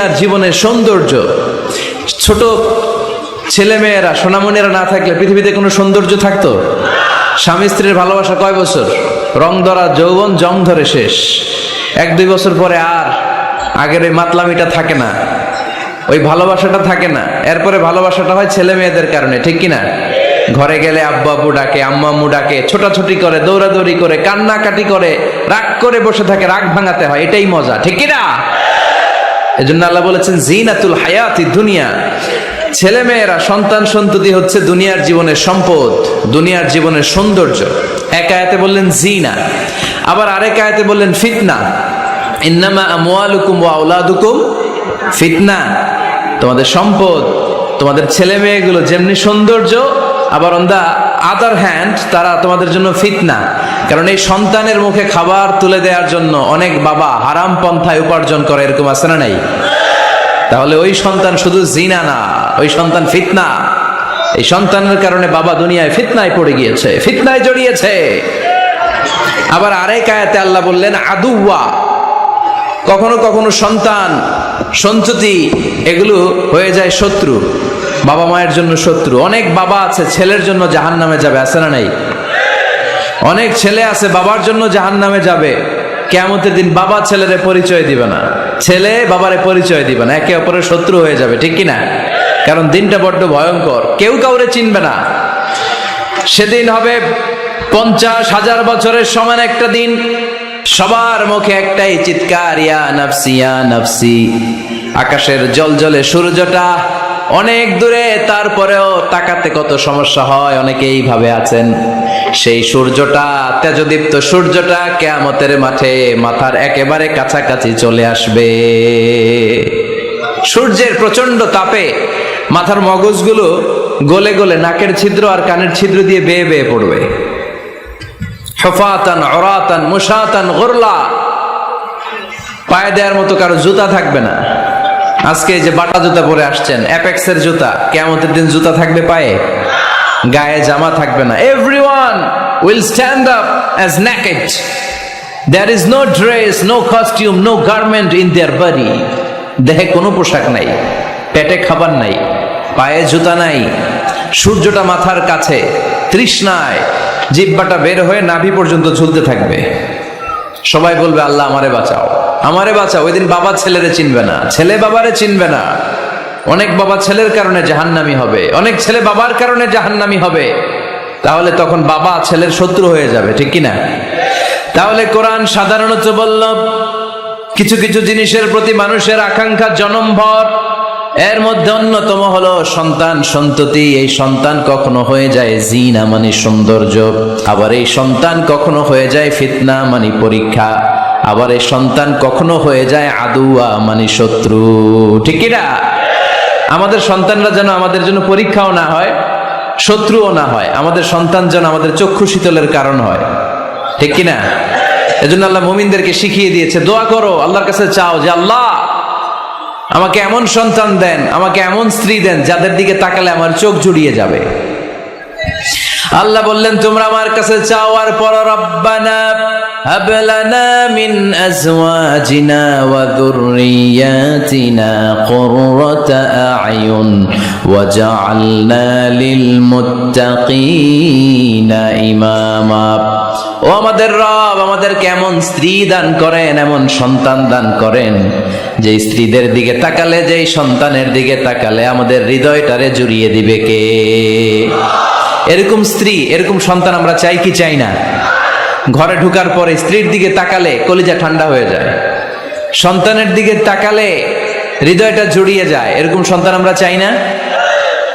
আর জীবনের সৌন্দর্য। ছোট ছেলেমেয়েরা সোনামণিরা না থাকলে পৃথিবীতে কোনো সৌন্দর্য থাকতো? স্বামী স্ত্রীর ভালোবাসা কয় বছর? রং ধরা যৌবন জং ধরে শেষ। 1-2 বছর পরে আর আগের ওই মাতলামিটা থাকে না, ওই ভালোবাসাটা থাকে না। এরপরে ভালোবাসাটা হয় ছেলে মেয়েদের কারণে, ঠিক কিনা? ঘরে গেলে আব্বু আব্বু ডাকে, আম্মু আম্মু ডাকে, ছোটাছুটি করে, দৌড়াদৌড়ি করে, কান্নাকাটি করে, রাগ করে বসে থাকে, রাগ ভাঙাতে হয়, এটাই মজা, ঠিক কিনা? এজন্য আল্লাহ বলেছেন জিনাতুল হায়াতি দুনিয়া। ছেলে মেয়েরা, সন্তান সন্ততি হচ্ছে দুনিয়ার জীবনের সম্পদ, দুনিয়ার জীবনের সৌন্দর্য। এক আয়াতে বললেন জিনা, আবার আরেক আয়াতে বললেন ফিতনা। ইন্নামা আমওয়ালুকুম ওয়া আওলাদুকুম ফিতনা। তোমাদের সম্পদ, তোমাদের ছেলে মেয়েগুলো যেমনি সৌন্দর্য, আবার অন দা আদার হ্যান্ড তারা তোমাদের জন্য ফিতনা। কারণ এই সন্তানের মুখে খাবার তুলে দেওয়ার জন্য অনেক বাবা হারাম পন্থায় উপার্জন করে, এরকম আছে না নাই? তাহলে ওই সন্তান শুধু জিনা না, ওই সন্তান ফিতনা। এই সন্তানের কারণে বাবা দুনিয়ায় ফিতনায় পড়ে গিয়েছে, ফিতনায় জড়িয়েছে। আবার আরেক আয়াতে আল্লাহ বললেন আদুওয়া। কখনো কখনো সন্তান সন্ততি এগুলো হয়ে যায় শত্রু, বাবা মায়ের জন্য শত্রু। অনেক বাবা আছে ছেলের জন্য জাহান্নামে যাবে, আছে না নাই? অনেক ছেলে আছে বাবার জন্য জাহান্নামে যাবে। কিয়ামতের দিন বাবা ছেলেরে পরিচয় দিবে না, ছেলে বাবারে পরিচয় দিবে না, একে অপরের শত্রু হয়ে যাবে, ঠিক কিনা? কারণ দিনটা বড্ড ভয়ঙ্কর, কেউ কাউরে চিনবে না। সেদিন হবে 50,000 বছরের সমান একটা দিন। সবার মুখে একটাই চিৎকার, ইয়া নাফসি ইয়া নাফসি। আকাশের জলজলে সূর্যটা অনেক দূরে, তারপরেও তাকাতে কত সমস্যা হয়, অনেকে এইভাবে আছেন। সেই সূর্যটা, তেজদীপ্ত সূর্যটা কিয়ামতের মাঠে মাথার একেবারে কাছাকাছি চলে আসবে। সূর্যের প্রচন্ড তাপে মাথার মগজগুলো গলে গলে নাকের ছিদ্র আর কানের ছিদ্র দিয়ে বেয়ে বেয়ে পড়বে। হুফাতান উরাতান মুশাতান গুরলা। পায়ে দেওয়ার মতো কারো জুতা থাকবে না। আজকে যে বাটা জুতা পরে আসছেন, অ্যাপেক্সের জুতা, কিয়ামতের দিন জুতা থাকবে পায়ে? গায়ে জামা থাকবে না। Everyone will stand up as naked. There is no dress, no costume, no garment in their body. দেহে কোনো পোশাক নাই, পেটে খাবার নাই, পায়ে জুতা নাই। সূর্যটা মাথার কাছে, তৃষ্ণায় জিহ্বাটা বের হয়ে নাভি পর্যন্ত ঝুলতে থাকবে। সবাই বলবে আল্লাহ আমারে বাঁচাও, আমারে বাঁচাও। ওই দিন বাবা ছেলেরে চিনবে না, ছেলে বাবারে চিনবে না। অনেক বাবা ছেলের কারণে জাহান্নামী হবে, অনেক ছেলে বাবার কারণে জাহান্নামী হবে। তাহলে তখন বাবা ছেলের শত্রু হয়ে যাবে, ঠিক কিনা? তাহলে কোরআন সাধারণত বলল কিছু কিছু জিনিসের প্রতি মানুষের আকাঙ্ক্ষা জনমভর। এর মধ্যে অন্যতম হলো সন্তান সন্ততি। এই সন্তান কখনো হয়ে যায় জিনা মানে সৌন্দর্য, আবার এই সন্তান কখনো হয়ে যায় ফিতনা মানে পরীক্ষা, আবার এই সন্তান কখনো হয়ে যায় আদুয়া মানে শত্রু, ঠিক কিনা? আমাদের সন্তানরা যেন আমাদের জন্য পরীক্ষাও না হয়, শত্রুও না হয়। আমাদের সন্তান যেন আমাদের চক্ষু শীতলের কারণ হয়, ঠিক কিনা? এজন্য আল্লাহ মুমিনদেরকে শিখিয়ে দিয়েছে, দোয়া করো, আল্লাহর কাছে চাও যে আল্লাহ আমাকে এমন সন্তান দেন, আমাকে এমন স্ত্রী দেন যাদের দিকে তাকালে আমার চোখ জুড়িয়ে যাবে। আল্লাহ বললেন তোমরা আমার কাছে চাও, আর পর রব্বানা হাব লানা মিন আজওয়াজিনা ওয়া যুররিয়াতিনা কুররাতা আ'য়ুন ওয়াজআলনা লিল মুত্তাকিনা ইমামা। ও আমাদের রব, আমাদেরকে এমন স্ত্রী দান করেন, এমন সন্তান দান করেন যে স্ত্রীদের দিকে তাকালে, যেই সন্তানের দিকে তাকালে আমাদের হৃদয়টারে জুড়িয়ে দিবে কে? এরকম স্ত্রী, এরকম সন্তান আমরা চাই কি চাই না? ঘরে ঢুকার পরে স্ত্রীর দিকে তাকালে কলিজা ঠান্ডা হয়ে যায়, সন্তানের দিকে তাকালে হৃদয়টা জুড়িয়ে যায়। এরকম সন্তান আমরা চাই না?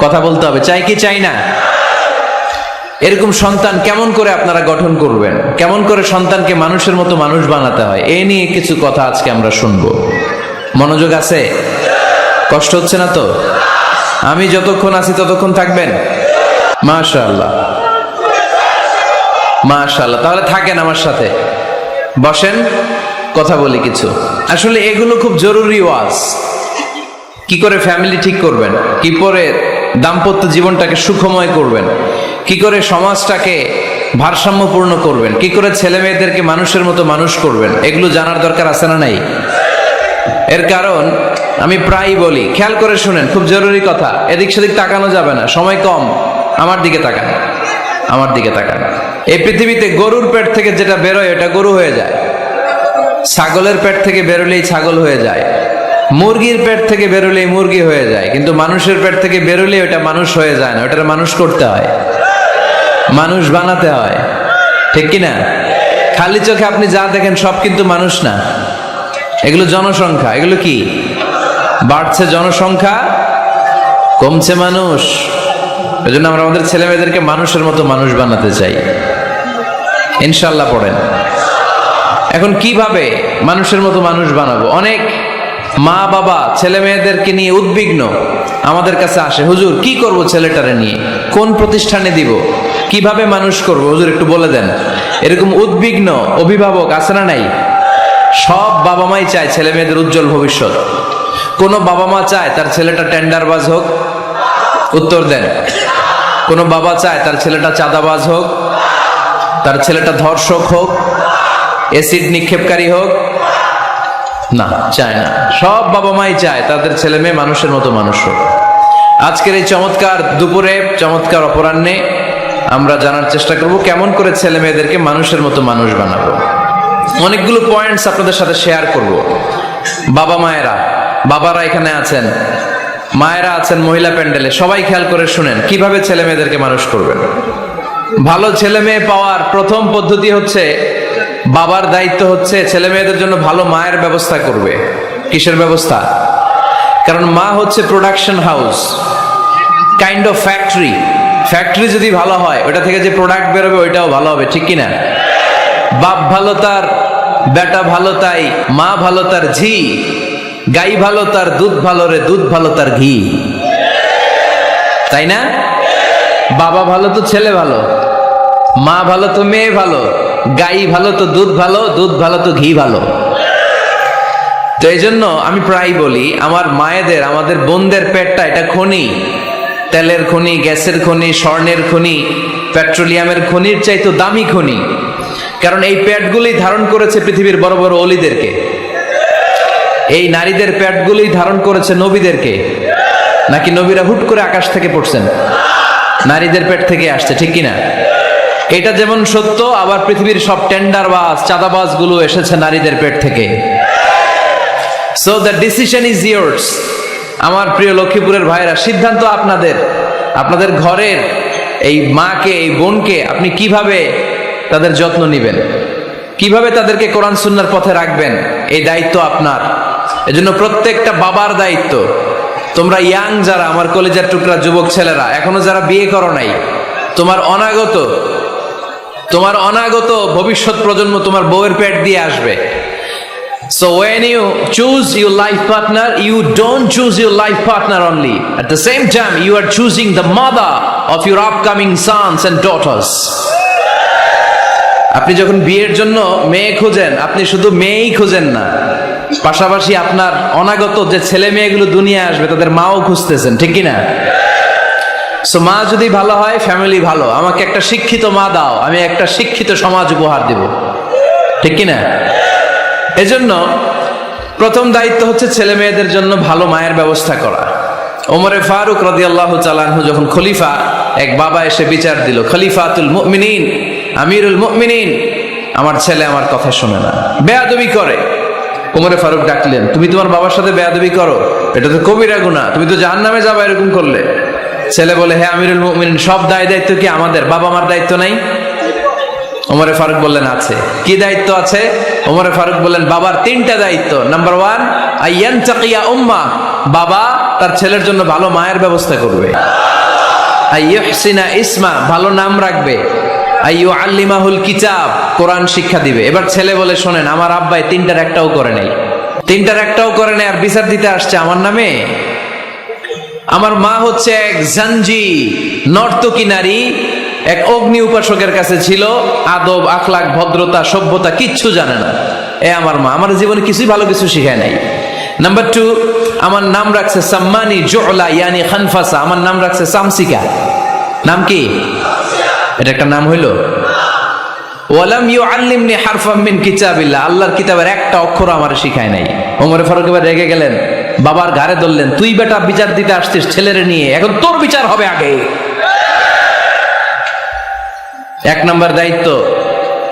কথা বলতে হবে, চাই কি চাই না? এরকম সন্তান কেমন করে আপনারা গঠন করবেন, কেমন করে সন্তানকে মানুষের মতো মানুষ বানাতে হয়, এ নিয়ে কিছু কথা আজকে আমরা শুনবো। মনোযোগ আছে? কষ্ট হচ্ছে না তো? আমি যতক্ষণ আছি ততক্ষণ থাকবেন? মাশাআল্লাহ, মাশাআল্লাহ। তাহলে থাকেন আমার সাথে, বসেন, কথা বলি কিছু। আসলে এগুলো খুব জরুরি ওয়াজ। কি করে ফ্যামিলি ঠিক করবেন, কি করে দাম্পত্য জীবনটাকে সুখময় করবেন, কি করে সমাজটাকে ভারসাম্যপূর্ণ করবেন, কি করে ছেলে মেয়েদেরকে মানুষের মতো মানুষ করবেন, এগুলো জানার দরকার আছে না নাই? এর কারণ আমি প্রায় বলি, খেয়াল করে শুনেন, খুব জরুরি কথা, এদিক সেদিক তাকানো যাবে না, সময় কম। আমার দিকে তাকান, আমার দিকে তাকান। এই পৃথিবীতে গরুর পেট থেকে যেটা বেরোয় এটা গরু হয়ে যায়, ছাগলের পেট থেকে বেরোলেই ছাগল হয়ে যায়, মুরগির পেট থেকে বেরোলেই মুরগি হয়ে যায়, কিন্তু মানুষের পেট থেকে বেরোলেই ওটা মানুষ হয়ে যায় না, ওটা মানুষ করতে হয়, মানুষ বানাতে হয়, ঠিক কিনা? খালি চোখে আপনি যা দেখেন সব কিন্তু মানুষ না, এগুলো জনসংখ্যা। এগুলো কি? বাড়ছে জনসংখ্যা, কমছে মানুষ। এজন্য আমরা আমাদের ছেলে মেয়েদেরকে মানুষের মতো মানুষ বানাতে চাই, ইনশাল্লাহ। পড়েন। এখন কিভাবে মানুষের মতো মানুষ বানাবো? অনেক মা বাবা ছেলে মেয়েদেরকে নিয়ে উদ্বিগ্ন, আমাদের কাছে আসে, হুজুর কি করব ছেলেটারে নিয়ে, কোন প্রতিষ্ঠানে দিব, কিভাবে মানুষ করব হুজুর একটু বলে দেন। এরকম উদ্বিগ্ন অভিভাবক আছে না নাই? সব বাবা মাই চায় ছেলে মেয়েদের উজ্জ্বল ভবিষ্যৎ। কোন বাবা মা চায় তার ছেলেটা টেন্ডারবাজ হোক? উত্তর দেন। কোন বাবা চায় তার ছেলেটা চাঁদাবাজ হোক, তার ছেলেটা ধর্ষক হোক, এসিড নিক্ষেপকারী হোক? না, চায় না। সব বাবা মাই চায় তাদের ছেলে মেয়ে মানুষের মতো মানুষ হোক। আজকের এই চমৎকার দুপুরে, চমৎকার অপরাহ্নে আমরা জানার চেষ্টা করব কেমন করে ছেলে মেয়েদেরকে মানুষের মতো মানুষ বানাবো। অনেকগুলো পয়েন্টস আপনাদের সাথে শেয়ার করব। বাবা মায়েরা, বাবারা এখানে আছেন, মায়েরা আছেন মহিলা প্যান্ডেলে, সবাই খেয়াল করে শুনেন কিভাবে ছেলে মেয়েদেরকে মানুষ করবেন। ভালো ছেলে মেয়ে পাওয়ার প্রথম পদ্ধতি হচ্ছে, বাবার দায়িত্ব হচ্ছে ছেলে মেয়েদের জন্য ভালো মায়ের ব্যবস্থা করবে। কিসের ব্যবস্থা? কারণ মা হচ্ছে production house, kind of factory. Factory যদি ভালো হয়, ওটা থেকে যে প্রোডাক্ট বেরোবে ওইটাও ভালো হবে, ঠিক কিনা? বাপ ভালো তার বেটা ভালো তাই, মা ভালো তার ঝি, গাই ভালো তার দুধ ভালো রে, দুধ ভালো তার ঘি, তাই না? বাবা ভালো তো ছেলে ভালো, মা ভালো তো মেয়ে ভালো, গাই ভালো তো দুধ ভালো, দুধ ভালো তো ঘি ভালো। তো এই জন্য আমি প্রায় বলি, আমার মায়েদের, আমাদের বোনদের পেটটা এটা খনি, তেলের খনি, গ্যাসের খনি, স্বর্ণের খনি, পেট্রোলিয়ামের খনির চাইতো দামি খনি। কারণ এই পেটগুলি ধারণ করেছে পৃথিবীর বড় বড় অলিদেরকে, এই নারীদের পেটগুলি ধারণ করেছে নবীদেরকে। নাকি নবীরা হুট করে আকাশ থেকে পড়ছেন? নারীদের পেট থেকে আসছে, ঠিক কিনা? এটা যেমন সত্য, আবার পৃথিবীর সব টেন্ডারবাজ, চাঁদাবাজ গুলো এসেছে নারীদের পেট থেকে। So the decision is years. আমার প্রিয় লক্ষ্মীপুরের ভাইরা, সিদ্ধান্ত আপনাদের। আপনাদের ঘরের এই মাকে, এই বোনকে আপনি কিভাবে তাদের যত্ন নেবেন, কিভাবে তাদেরকে কোরআন সুন্নাহর পথে রাখবেন, এই দায়িত্ব আপনার। এজন্য প্রত্যেকটা বাবার দায়িত্ব। তোমরা ইয়াং যারা, আমার কলেজের টুকরা যুবক ছেলেরা, এখনো যারা বিয়ে করো নাই, তোমার অনাগত ভবিষ্যৎ প্রজন্ম তোমার বউয়ের পেট দিয়ে আসবে। So when you choose your life partner, you don't choose your life partner only. At the same time, you are choosing the mother of your upcoming sons and daughters. আপনি যখন বিয়ের জন্য মেয়ে খোঁজেন, আপনি শুধু মেয়েই খোঁজেন না, পাশাপাশি আপনার অনাগত যে ছেলে মেয়েগুলো দুনিয়ায় আসবে তাদের মাও খুঁজতেছেন, ঠিক কিনা? সো মা যদি ভালো হয়, ফ্যামিলি ভালো। আমাকে একটা শিক্ষিত মা দাও, আমি একটা শিক্ষিত সমাজ উপহার দেব, ঠিক কিনা? এজন্য প্রথম দায়িত্ব হচ্ছে ছেলে মেয়েদের জন্য ভালো মায়ের ব্যবস্থা করা। ওমরে ফারুক রাদিয়াল্লাহু তাআলা আনহু যখন খলিফা, এক বাবা এসে বিচার দিল, খলিফাতুল মুমিনিন, আমিরুল মুমিনিন, আমার ছেলে আমার কথা শোনে না, বেয়াদবি করে। ওমরে ফারুক ডাকলেন, তুমি তোমার বাবার সাথে বেয়াদবি করো, এটা তো কবিরা গুনাহ, তুমি তো জাহান্নামে যাবে এরকম করলে। ছেলে বলে, হে আমিরুল মুমিনিন, সব দায়িত্ব কি আমাদের? বাবা মার দায়িত্ব নাই? ওমরে ফারুক বললেন, আছে। কি দায়িত্ব আছে? ওমরে ফারুক বললেন, বাবার তিনটা দায়িত্ব। নাম্বার 1, আইয়ানতাকিয়া উম্মা, বাবা তার ছেলের জন্য ভালো মায়ের ব্যবস্থা করবে। আইয়ুহসিনা ইসমা, ভালো নাম রাখবে। আইয়ুআল্লিমাহুল কিতাব, কোরআন শিক্ষা দিবে। এবার ছেলে বলে, শোনেন, আমার আব্বাই তিনটার একটাও করে নাই, তিনটার একটাও করে নাই, আর বিচার দিতে আসছে আমার নামে। আমার মা হচ্ছে এক জাঞ্জি, নর্তকী নারী, এক অগ্নি উপাসকের কাছে ছিল, আদব, আখলাক, ভদ্রতা, সভ্যতা কিচ্ছু জানে না। আমার মা আমার জীবনে কিছুই ভালো কিছু শিখায় নাই। নাম্বার 2, আমার নাম রাখছে সাম্মানি জুলা, ইয়ানি খানফাসা, আমার নাম রাখছে সামসিকা। নাম কি? এটা একটা নাম হইল? ওয়ালাম ইউআল্লিমনি হারফাম মিন কিতাবিল্লাহ, আল্লাহর কিতাবের একটা অক্ষর আমার শিখায় নাই। ওমর ফারুক এবার রেগে গেলেন, বাবার ঘাড়ে ধরলেন, তুই বেটা বিচার দিতে আসছিস ছেলেরে নিয়ে, এখন তোর বিচার হবে আগে। এক নম্বর দায়িত্ব,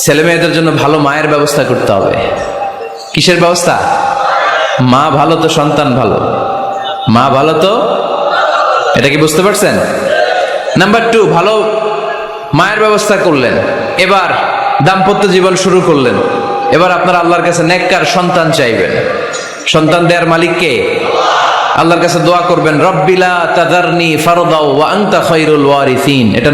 ছেলে মেয়েদের জন্য ভালো মায়ের ব্যবস্থা করতে হবে। কিসের ব্যবস্থা? মা ভালো তো সন্তান ভালো, মা ভালো তো, এটা কি বুঝতে পারছেন? নাম্বার 2, ভালো মায়ের ব্যবস্থা করলেন, এবার দাম্পত্য জীবন শুরু করলেন। এবার আপনারা আল্লাহর কাছে নেককার সন্তান চাইবেন। সন্তান দেওয়ার মালিক কে? আল্লাহর কাছে দোয়া করবেন, রব্বিলা তাদারনি ফারদাও ওয়া আনতা খায়রুল ওয়ারিসিন। এটা